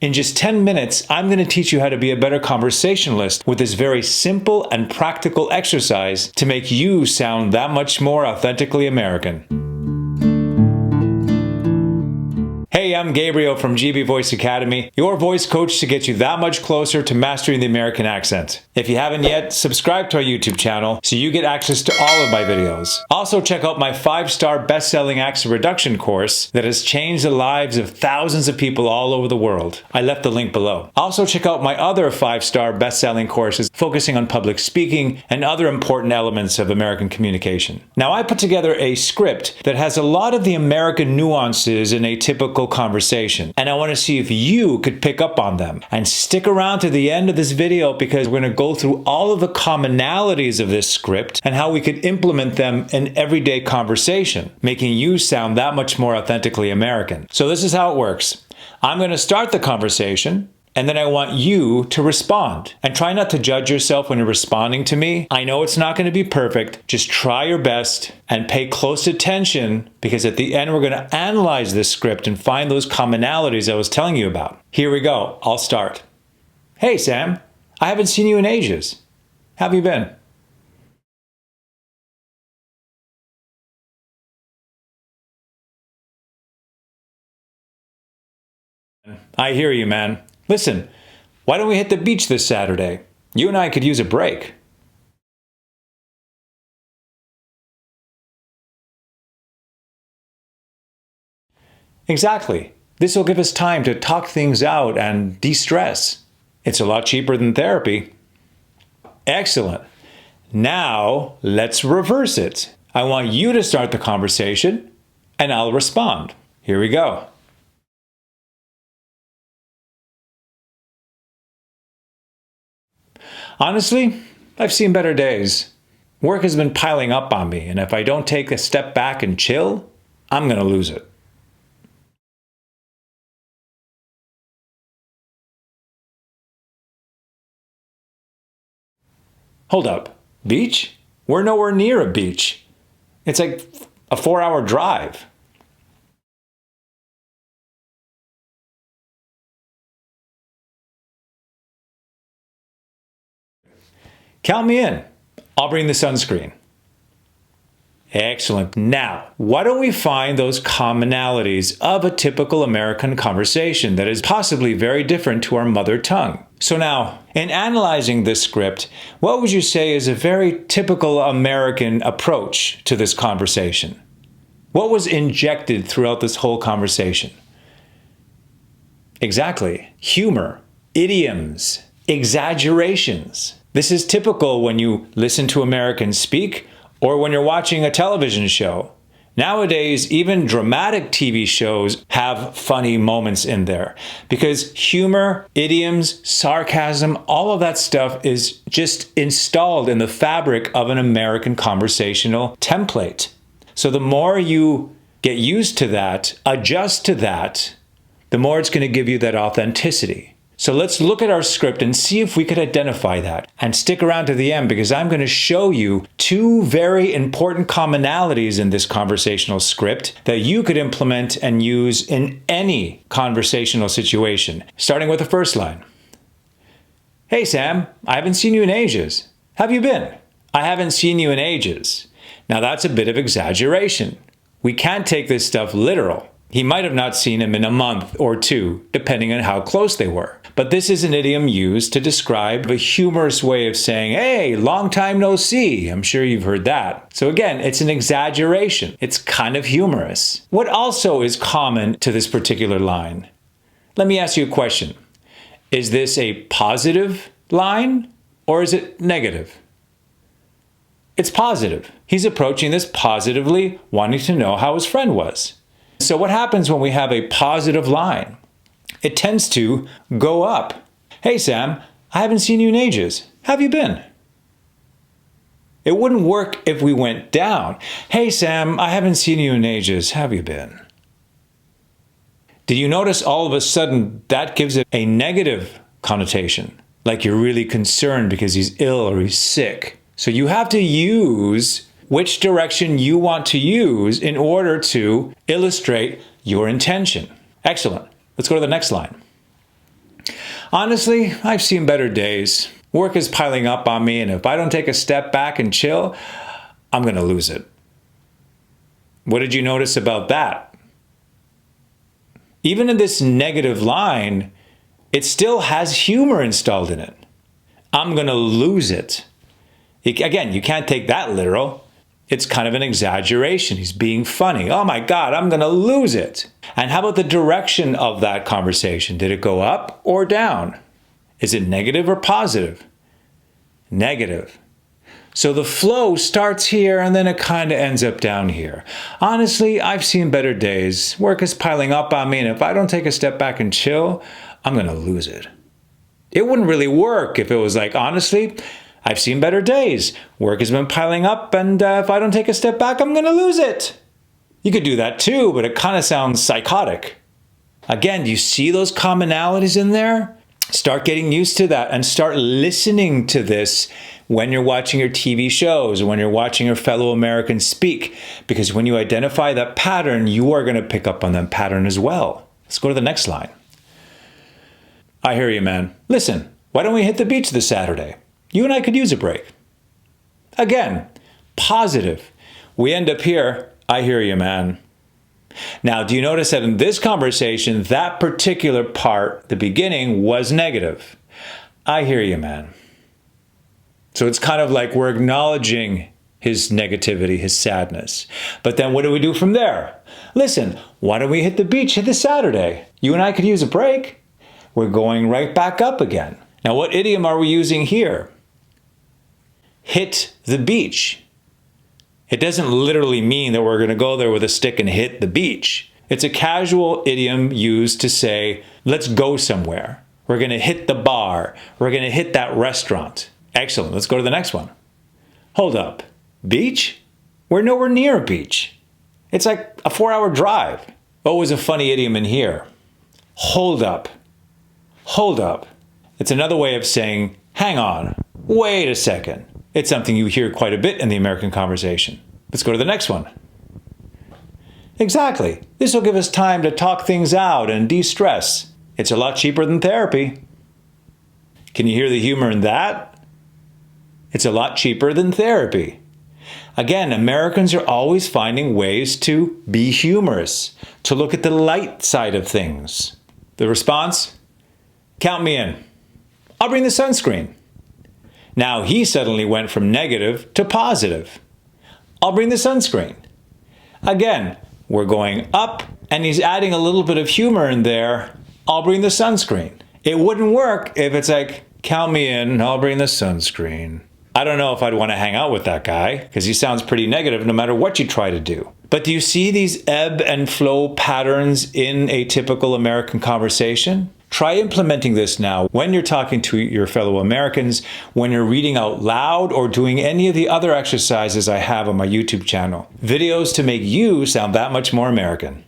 In just 10 minutes, I'm going to teach you how to be a better conversationalist with this very simple and practical exercise to make you sound that much more authentically American. Hey, I'm Gabriel from GB Voice Academy, your voice coach to get you that much closer to mastering the American accent. If you haven't yet, subscribe to our YouTube channel so you get access to all of my videos. Also, check out my 5-star best-selling accent reduction course that has changed the lives of thousands of people all over the world. I left the link below. Also, check out my other 5-star best-selling courses focusing on public speaking and other important elements of American communication. Now, I put together a script that has a lot of the American nuances in a typical conversation, and I want to see if you could pick up on them. And stick around to the end of this video because we're going to go through all of the commonalities of this script and how we could implement them in everyday conversation, making you sound that much more authentically American. So this is how it works. I'm going to start the conversation, and then I want you to respond. And try not to judge yourself when you're responding to me. I know it's not going to be perfect. Just try your best and pay close attention, because at the end we're going to analyze this script and find those commonalities I was telling you about. Here we go. I'll start. Hey, Sam. I haven't seen you in ages. How have you been? I hear you, man. Listen, why don't we hit the beach this Saturday? You and I could use a break. Exactly. This will give us time to talk things out and de-stress. It's a lot cheaper than therapy. Excellent. Now, let's reverse it. I want you to start the conversation, and I'll respond. Here we go. Honestly, I've seen better days. Work has been piling up on me, and if I don't take a step back and chill, I'm going to lose it. Hold up. Beach? We're nowhere near a beach. It's like a 4-hour drive. Count me in. I'll bring the sunscreen. Excellent. Now, why don't we find those commonalities of a typical American conversation that is possibly very different to our mother tongue? So now, in analyzing this script, what would you say is a very typical American approach to this conversation? What was injected throughout this whole conversation? Exactly. Humor, idioms, exaggerations. This is typical when you listen to Americans speak or when you're watching a television show. Nowadays, even dramatic TV shows have funny moments in there because humor, idioms, sarcasm, all of that stuff is just installed in the fabric of an American conversational template. So the more you get used to that, adjust to that, the more it's going to give you that authenticity. So let's look at our script and see if we could identify that. And stick around to the end because I'm going to show you 2 very important commonalities in this conversational script that you could implement and use in any conversational situation. Starting with the first line. Hey, Sam, I haven't seen you in ages. How have you been? I haven't seen you in ages. Now that's a bit of exaggeration. We can't take this stuff literal. He might have not seen him in a month or 2, depending on how close they were. But this is an idiom used to describe a humorous way of saying, hey, long time no see. I'm sure you've heard that. So again, it's an exaggeration. It's kind of humorous. What also is common to this particular line? Let me ask you a question. Is this a positive line or is it negative? It's positive. He's approaching this positively, wanting to know how his friend was. So what happens when we have a positive line? It tends to go up. Hey, Sam, I haven't seen you in ages. How have you been? It wouldn't work if we went down. Hey, Sam, I haven't seen you in ages. How have you been? Did you notice all of a sudden that gives it a negative connotation? Like you're really concerned because he's ill or he's sick. So you have to use which direction you want to use in order to illustrate your intention. Excellent. Let's go to the next line. Honestly, I've seen better days. Work is piling up on me, and if I don't take a step back and chill, I'm going to lose it. What did you notice about that? Even in this negative line, it still has humor installed in it. I'm going to lose it. Again, you can't take that literal. It's kind of an exaggeration. He's being funny. Oh my God, I'm going to lose it. And how about the direction of that conversation? Did it go up or down? Is it negative or positive? Negative. So the flow starts here and then it kind of ends up down here. Honestly, I've seen better days. Work is piling up on me, and if I don't take a step back and chill, I'm going to lose it. It wouldn't really work if it was like, honestly, I've seen better days. Work has been piling up, and if I don't take a step back, I'm going to lose it. You could do that too, but it kind of sounds psychotic. Again, do you see those commonalities in there? Start getting used to that and start listening to this when you're watching your TV shows or when you're watching your fellow Americans speak. Because when you identify that pattern, you are going to pick up on that pattern as well. Let's go to the next line. I hear you, man. Listen, why don't we hit the beach this Saturday? You and I could use a break. Again, positive. We end up here, I hear you, man. Now, do you notice that in this conversation, that particular part, the beginning, was negative? I hear you, man. So it's kind of like we're acknowledging his negativity, his sadness. But then what do we do from there? Listen, why don't we hit the beach this Saturday? You and I could use a break. We're going right back up again. Now, what idiom are we using here? Hit the beach. It doesn't literally mean that we're going to go there with a stick and hit the beach. It's a casual idiom used to say, let's go somewhere. We're going to hit the bar. We're going to hit that restaurant. Excellent. Let's go to the next one. Hold up. Beach? We're nowhere near a beach. It's like a 4-hour drive. What was a funny idiom in here? Hold up. Hold up. It's another way of saying, hang on. Wait a second. It's something you hear quite a bit in the American conversation. Let's go to the next one. Exactly. This will give us time to talk things out and de-stress. It's a lot cheaper than therapy. Can you hear the humor in that? It's a lot cheaper than therapy. Again, Americans are always finding ways to be humorous, to look at the light side of things. The response? Count me in. I'll bring the sunscreen. Now he suddenly went from negative to positive. I'll bring the sunscreen. Again, we're going up and he's adding a little bit of humor in there. I'll bring the sunscreen. It wouldn't work if it's like, count me in, I'll bring the sunscreen. I don't know if I'd want to hang out with that guy because he sounds pretty negative no matter what you try to do. But do you see these ebb and flow patterns in a typical American conversation? Try implementing this now when you're talking to your fellow Americans, when you're reading out loud, or doing any of the other exercises I have on my YouTube channel. Videos to make you sound that much more American.